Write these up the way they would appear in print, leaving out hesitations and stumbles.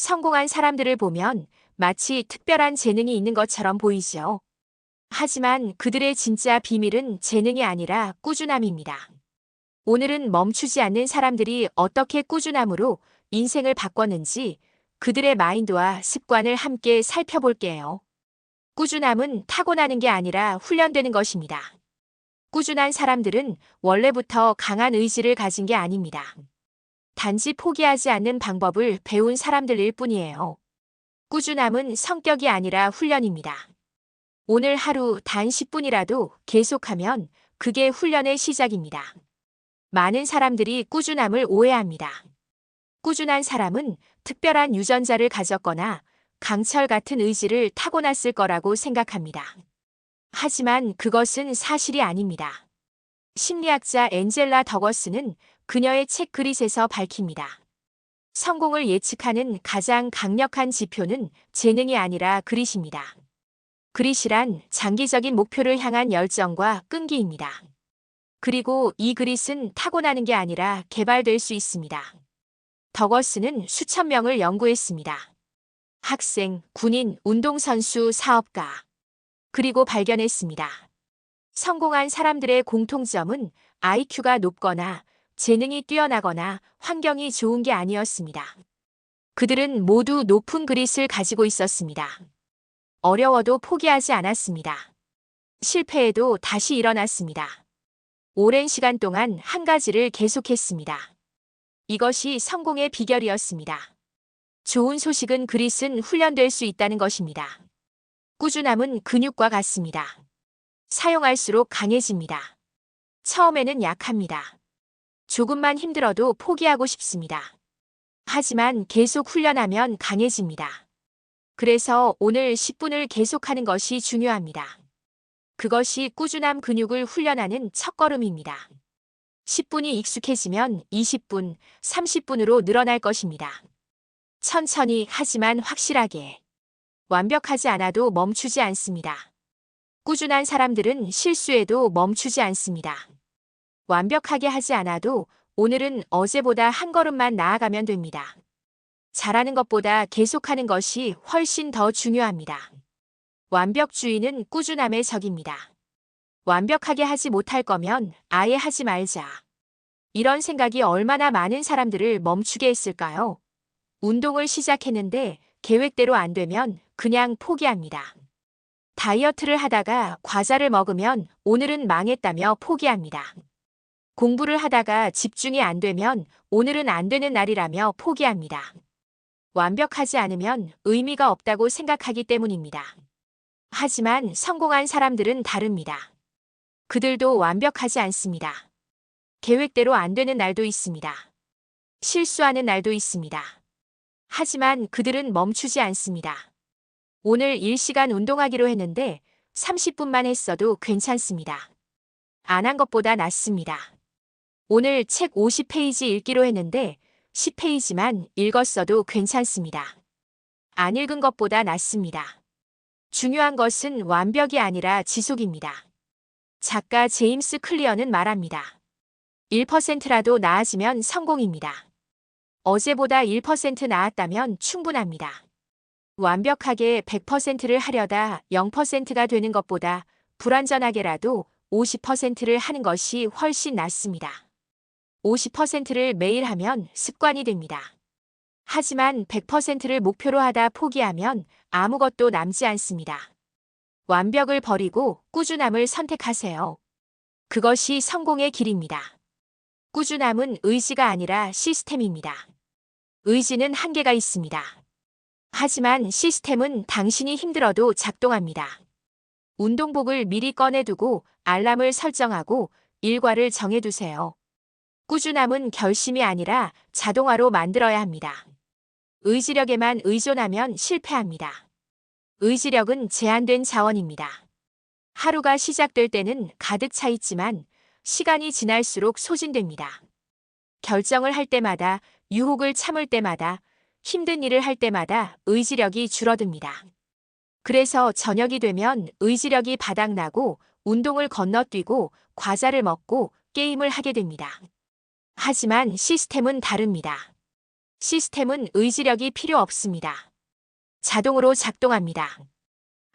성공한 사람들을 보면 마치 특별한 재능이 있는 것처럼 보이죠. 하지만 그들의 진짜 비밀은 재능이 아니라 꾸준함입니다. 오늘은 멈추지 않는 사람들이 어떻게 꾸준함으로 인생을 바꿨는지 그들의 마인드와 습관을 함께 살펴볼게요. 꾸준함은 타고나는 게 아니라 훈련되는 것입니다. 꾸준한 사람들은 원래부터 강한 의지를 가진 게 아닙니다. 단지 포기하지 않는 방법을 배운 사람들일 뿐이에요. 꾸준함은 성격이 아니라 훈련입니다. 오늘 하루 단 10분이라도 계속하면 그게 훈련의 시작입니다. 많은 사람들이 꾸준함을 오해합니다. 꾸준한 사람은 특별한 유전자를 가졌거나 강철 같은 의지를 타고났을 거라고 생각합니다. 하지만 그것은 사실이 아닙니다. 심리학자 앤젤라 더거스는 그녀의 책 그릿에서 밝힙니다. 성공을 예측하는 가장 강력한 지표는 재능이 아니라 그릿입니다. 그릿이란 장기적인 목표를 향한 열정과 끈기입니다. 그리고 이 그릿은 타고나는 게 아니라 개발될 수 있습니다. 더거스는 수천 명을 연구했습니다. 학생, 군인, 운동선수, 사업가. 그리고 발견했습니다. 성공한 사람들의 공통점은 IQ가 높거나 재능이 뛰어나거나 환경이 좋은 게 아니었습니다. 그들은 모두 높은 그릿을 가지고 있었습니다. 어려워도 포기하지 않았습니다. 실패해도 다시 일어났습니다. 오랜 시간 동안 한 가지를 계속했습니다. 이것이 성공의 비결이었습니다. 좋은 소식은 그릿은 훈련될 수 있다는 것입니다. 꾸준함은 근육과 같습니다. 사용할수록 강해집니다. 처음에는 약합니다. 조금만 힘들어도 포기하고 싶습니다. 하지만 계속 훈련하면 강해집니다. 그래서 오늘 10분을 계속하는 것이 중요합니다. 그것이 꾸준함 근육을 훈련하는 첫걸음입니다. 10분이 익숙해지면 20분, 30분으로 늘어날 것입니다. 천천히 하지만 확실하게. 완벽하지 않아도 멈추지 않습니다. 꾸준한 사람들은 실수해도 멈추지 않습니다. 완벽하게 하지 않아도 오늘은 어제보다 한 걸음만 나아가면 됩니다. 잘하는 것보다 계속하는 것이 훨씬 더 중요합니다. 완벽주의는 꾸준함의 적입니다. 완벽하게 하지 못할 거면 아예 하지 말자. 이런 생각이 얼마나 많은 사람들을 멈추게 했을까요? 운동을 시작했는데 계획대로 안 되면 그냥 포기합니다. 다이어트를 하다가 과자를 먹으면 오늘은 망했다며 포기합니다. 공부를 하다가 집중이 안 되면 오늘은 안 되는 날이라며 포기합니다. 완벽하지 않으면 의미가 없다고 생각하기 때문입니다. 하지만 성공한 사람들은 다릅니다. 그들도 완벽하지 않습니다. 계획대로 안 되는 날도 있습니다. 실수하는 날도 있습니다. 하지만 그들은 멈추지 않습니다. 오늘 1시간 운동하기로 했는데 30분만 했어도 괜찮습니다. 안 한 것보다 낫습니다. 오늘 책 50페이지 읽기로 했는데 10페이지만 읽었어도 괜찮습니다. 안 읽은 것보다 낫습니다. 중요한 것은 완벽이 아니라 지속입니다. 작가 제임스 클리어는 말합니다. 1%라도 나아지면 성공입니다. 어제보다 1% 나았다면 충분합니다. 완벽하게 100%를 하려다 0%가 되는 것보다 불완전하게라도 50%를 하는 것이 훨씬 낫습니다. 50%를 매일 하면 습관이 됩니다. 하지만 100%를 목표로 하다 포기하면 아무것도 남지 않습니다. 완벽을 버리고 꾸준함을 선택하세요. 그것이 성공의 길입니다. 꾸준함은 의지가 아니라 시스템입니다. 의지는 한계가 있습니다. 하지만 시스템은 당신이 힘들어도 작동합니다. 운동복을 미리 꺼내두고 알람을 설정하고 일과를 정해두세요. 꾸준함은 결심이 아니라 자동화로 만들어야 합니다. 의지력에만 의존하면 실패합니다. 의지력은 제한된 자원입니다. 하루가 시작될 때는 가득 차 있지만 시간이 지날수록 소진됩니다. 결정을 할 때마다, 유혹을 참을 때마다, 힘든 일을 할 때마다 의지력이 줄어듭니다. 그래서 저녁이 되면 의지력이 바닥나고 운동을 건너뛰고 과자를 먹고 게임을 하게 됩니다. 하지만 시스템은 다릅니다. 시스템은 의지력이 필요 없습니다. 자동으로 작동합니다.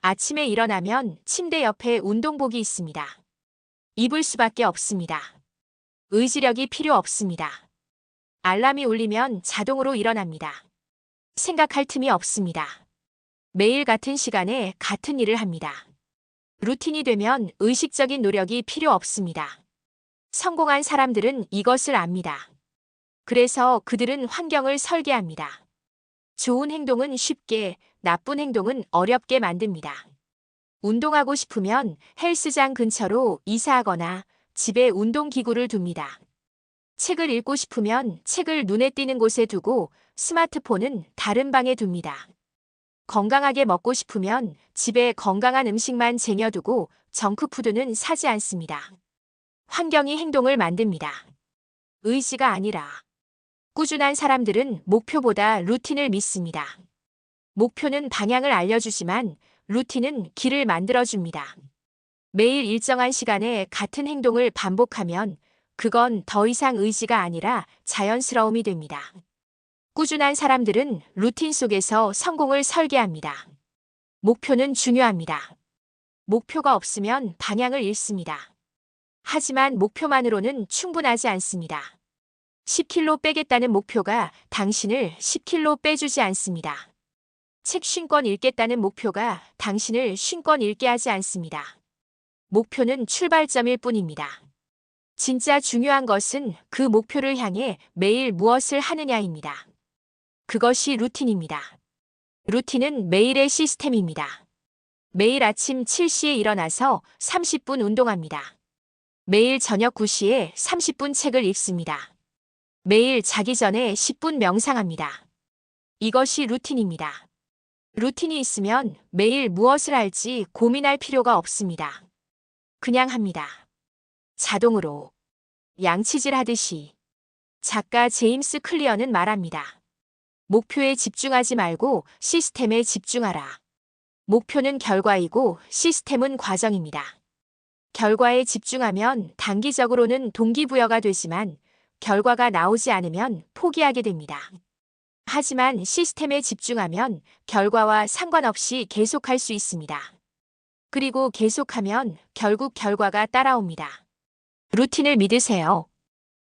아침에 일어나면 침대 옆에 운동복이 있습니다. 입을 수밖에 없습니다. 의지력이 필요 없습니다. 알람이 울리면 자동으로 일어납니다. 생각할 틈이 없습니다. 매일 같은 시간에 같은 일을 합니다. 루틴이 되면 의식적인 노력이 필요 없습니다. 성공한 사람들은 이것을 압니다. 그래서 그들은 환경을 설계합니다. 좋은 행동은 쉽게, 나쁜 행동은 어렵게 만듭니다. 운동하고 싶으면 헬스장 근처로 이사하거나 집에 운동기구를 둡니다. 책을 읽고 싶으면 책을 눈에 띄는 곳에 두고 스마트폰은 다른 방에 둡니다. 건강하게 먹고 싶으면 집에 건강한 음식만 쟁여두고 정크푸드는 사지 않습니다. 환경이 행동을 만듭니다. 의지가 아니라. 꾸준한 사람들은 목표보다 루틴을 믿습니다. 목표는 방향을 알려주지만 루틴은 길을 만들어줍니다. 매일 일정한 시간에 같은 행동을 반복하면 그건 더 이상 의지가 아니라 자연스러움이 됩니다. 꾸준한 사람들은 루틴 속에서 성공을 설계합니다. 목표는 중요합니다. 목표가 없으면 방향을 잃습니다. 하지만 목표만으로는 충분하지 않습니다. 10kg 빼겠다는 목표가 당신을 10kg 빼주지 않습니다. 책 50권 읽겠다는 목표가 당신을 50권 읽게 하지 않습니다. 목표는 출발점일 뿐입니다. 진짜 중요한 것은 그 목표를 향해 매일 무엇을 하느냐입니다. 그것이 루틴입니다. 루틴은 매일의 시스템입니다. 매일 아침 7시에 일어나서 30분 운동합니다. 매일 저녁 9시에 30분 책을 읽습니다. 매일 자기 전에 10분 명상합니다. 이것이 루틴입니다. 루틴이 있으면 매일 무엇을 할지 고민할 필요가 없습니다. 그냥 합니다. 자동으로. 양치질 하듯이. 작가 제임스 클리어는 말합니다. 목표에 집중하지 말고 시스템에 집중하라. 목표는 결과이고 시스템은 과정입니다. 결과에 집중하면 단기적으로는 동기부여가 되지만 결과가 나오지 않으면 포기하게 됩니다. 하지만 시스템에 집중하면 결과와 상관없이 계속할 수 있습니다. 그리고 계속하면 결국 결과가 따라옵니다. 루틴을 믿으세요.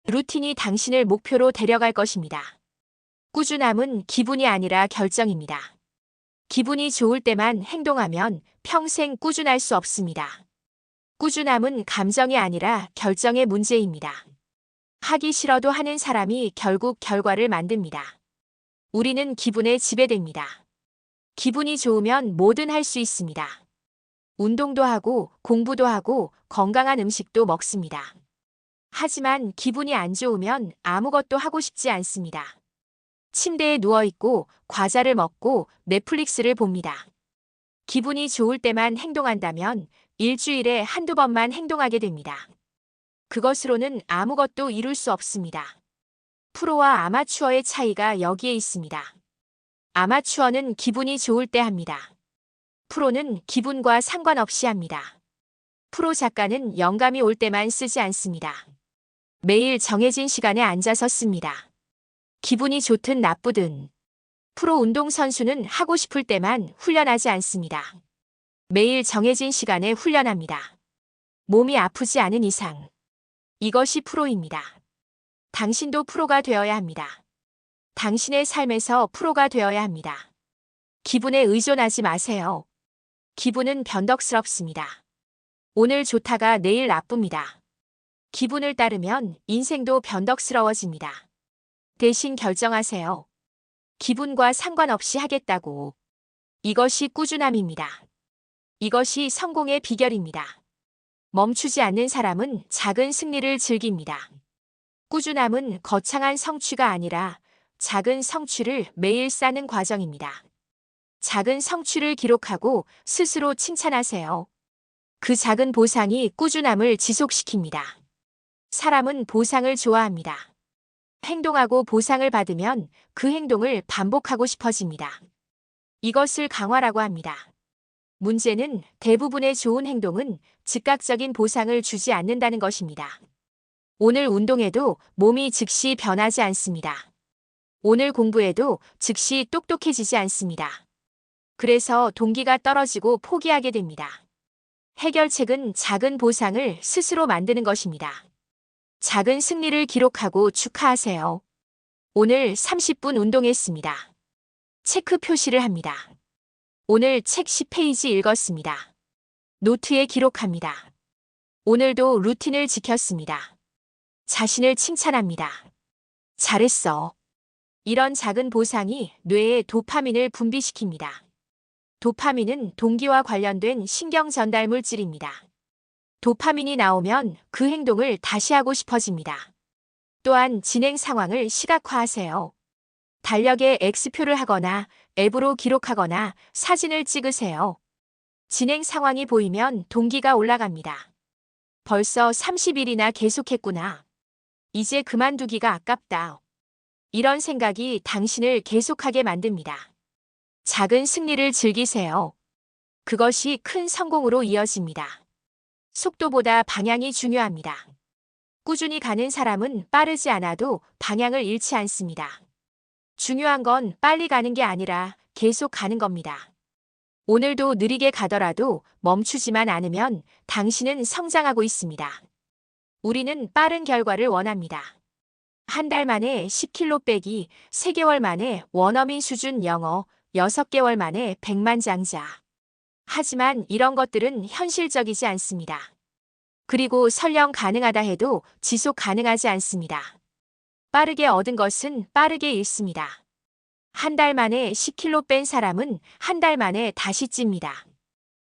루틴이 당신을 목표로 데려갈 것입니다. 꾸준함은 기분이 아니라 결정입니다. 기분이 좋을 때만 행동하면 평생 꾸준할 수 없습니다. 꾸준함은 감정이 아니라 결정의 문제입니다. 하기 싫어도 하는 사람이 결국 결과를 만듭니다. 우리는 기분에 지배됩니다. 기분이 좋으면 뭐든 할 수 있습니다. 운동도 하고 공부도 하고 건강한 음식도 먹습니다. 하지만 기분이 안 좋으면 아무것도 하고 싶지 않습니다. 침대에 누워있고 과자를 먹고 넷플릭스를 봅니다. 기분이 좋을 때만 행동한다면 일주일에 한두 번만 행동하게 됩니다. 그것으로는 아무것도 이룰 수 없습니다. 프로와 아마추어의 차이가 여기에 있습니다. 아마추어는 기분이 좋을 때 합니다. 프로는 기분과 상관없이 합니다. 프로 작가는 영감이 올 때만 쓰지 않습니다. 매일 정해진 시간에 앉아서 씁니다. 기분이 좋든 나쁘든. 프로 운동선수는 하고 싶을 때만 훈련하지 않습니다. 매일 정해진 시간에 훈련합니다. 몸이 아프지 않은 이상. 이것이 프로입니다. 당신도 프로가 되어야 합니다. 당신의 삶에서 프로가 되어야 합니다. 기분에 의존하지 마세요. 기분은 변덕스럽습니다. 오늘 좋다가 내일 나쁩니다. 기분을 따르면 인생도 변덕스러워집니다. 대신 결정하세요. 기분과 상관없이 하겠다고. 이것이 꾸준함입니다. 이것이 성공의 비결입니다. 멈추지 않는 사람은 작은 승리를 즐깁니다. 꾸준함은 거창한 성취가 아니라 작은 성취를 매일 쌓는 과정입니다. 작은 성취를 기록하고 스스로 칭찬하세요. 그 작은 보상이 꾸준함을 지속시킵니다. 사람은 보상을 좋아합니다. 행동하고 보상을 받으면 그 행동을 반복하고 싶어집니다. 이것을 강화라고 합니다. 문제는 대부분의 좋은 행동은 즉각적인 보상을 주지 않는다는 것입니다. 오늘 운동해도 몸이 즉시 변하지 않습니다. 오늘 공부해도 즉시 똑똑해지지 않습니다. 그래서 동기가 떨어지고 포기하게 됩니다. 해결책은 작은 보상을 스스로 만드는 것입니다. 작은 승리를 기록하고 축하하세요. 오늘 30분 운동했습니다. 체크 표시를 합니다. 오늘 책 10페이지 읽었습니다. 노트에 기록합니다. 오늘도 루틴을 지켰습니다. 자신을 칭찬합니다. 잘했어. 이런 작은 보상이 뇌에 도파민을 분비시킵니다. 도파민은 동기와 관련된 신경 전달 물질입니다. 도파민이 나오면 그 행동을 다시 하고 싶어집니다. 또한 진행 상황을 시각화하세요. 달력에 X표를 하거나 앱으로 기록하거나 사진을 찍으세요. 진행 상황이 보이면 동기가 올라갑니다. 벌써 30일이나 계속했구나. 이제 그만두기가 아깝다. 이런 생각이 당신을 계속하게 만듭니다. 작은 승리를 즐기세요. 그것이 큰 성공으로 이어집니다. 속도보다 방향이 중요합니다. 꾸준히 가는 사람은 빠르지 않아도 방향을 잃지 않습니다. 중요한 건 빨리 가는 게 아니라 계속 가는 겁니다. 오늘도 느리게 가더라도 멈추지만 않으면 당신은 성장하고 있습니다. 우리는 빠른 결과를 원합니다. 한 달 만에 10kg 빼기, 3개월 만에 원어민 수준 영어, 6개월 만에 100만 장자. 하지만 이런 것들은 현실적이지 않습니다. 그리고 설령 가능하다 해도 지속 가능하지 않습니다. 빠르게 얻은 것은 빠르게 잃습니다. 한 달 만에 10kg 뺀 사람은 한 달 만에 다시 찝니다.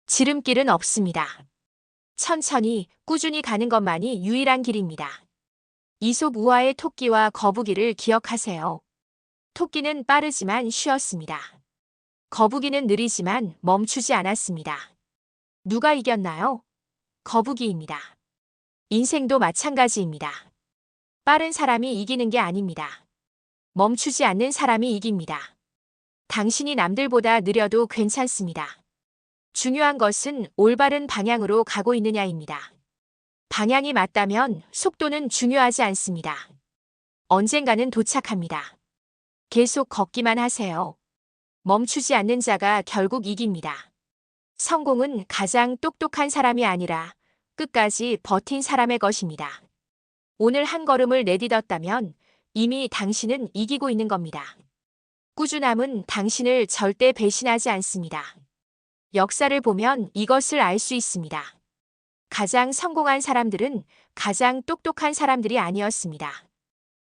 지름길은 없습니다. 천천히, 꾸준히 가는 것만이 유일한 길입니다. 이솝 우화의 토끼와 거북이를 기억하세요. 토끼는 빠르지만 쉬었습니다. 거북이는 느리지만 멈추지 않았습니다. 누가 이겼나요? 거북이입니다. 인생도 마찬가지입니다. 빠른 사람이 이기는 게 아닙니다. 멈추지 않는 사람이 이깁니다. 당신이 남들보다 느려도 괜찮습니다. 중요한 것은 올바른 방향으로 가고 있느냐입니다. 방향이 맞다면 속도는 중요하지 않습니다. 언젠가는 도착합니다. 계속 걷기만 하세요. 멈추지 않는 자가 결국 이깁니다. 성공은 가장 똑똑한 사람이 아니라 끝까지 버틴 사람의 것입니다. 오늘 한 걸음을 내딛었다면 이미 당신은 이기고 있는 겁니다. 꾸준함은 당신을 절대 배신하지 않습니다. 역사를 보면 이것을 알 수 있습니다. 가장 성공한 사람들은 가장 똑똑한 사람들이 아니었습니다.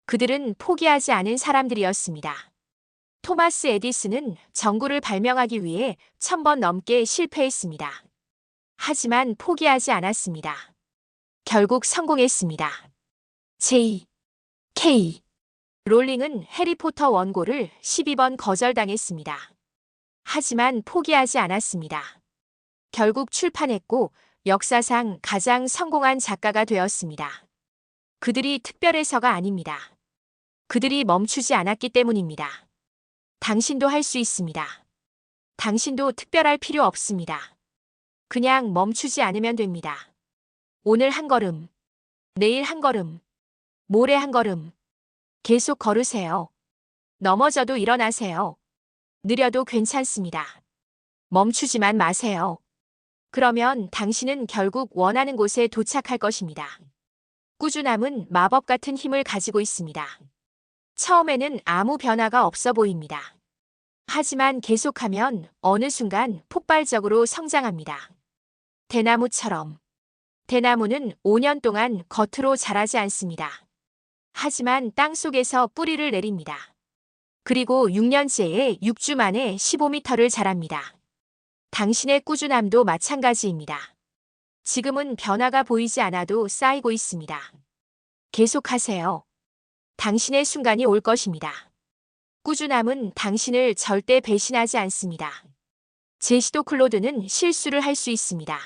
그들은 포기하지 않은 사람들이었습니다. 토마스 에디슨은 전구를 발명하기 위해 1000번 넘게 실패했습니다. 하지만 포기하지 않았습니다. 결국 성공했습니다. J.K. 롤링은 해리포터 원고를 12번 거절당했습니다. 하지만 포기하지 않았습니다. 결국 출판했고 역사상 가장 성공한 작가가 되었습니다. 그들이 특별해서가 아닙니다. 그들이 멈추지 않았기 때문입니다. 당신도 할 수 있습니다. 당신도 특별할 필요 없습니다. 그냥 멈추지 않으면 됩니다. 오늘 한 걸음, 내일 한 걸음, 모레 한 걸음. 계속 걸으세요. 넘어져도 일어나세요. 느려도 괜찮습니다. 멈추지만 마세요. 그러면 당신은 결국 원하는 곳에 도착할 것입니다. 꾸준함은 마법 같은 힘을 가지고 있습니다. 처음에는 아무 변화가 없어 보입니다. 하지만 계속하면 어느 순간 폭발적으로 성장합니다. 대나무처럼. 대나무는 5년 동안 겉으로 자라지 않습니다. 하지만 땅속에서 뿌리를 내립니다. 그리고 6년째에 6주 만에 15m를 자랍니다. 당신의 꾸준함도 마찬가지입니다. 지금은 변화가 보이지 않아도 쌓이고 있습니다. 계속하세요. 당신의 순간이 올 것입니다. 꾸준함은 당신을 절대 배신하지 않습니다. 제시도 클로드는 실수를 할 수 있습니다.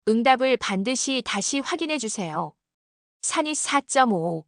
응답을 반드시 다시 확인해 주세요. 산이 4.5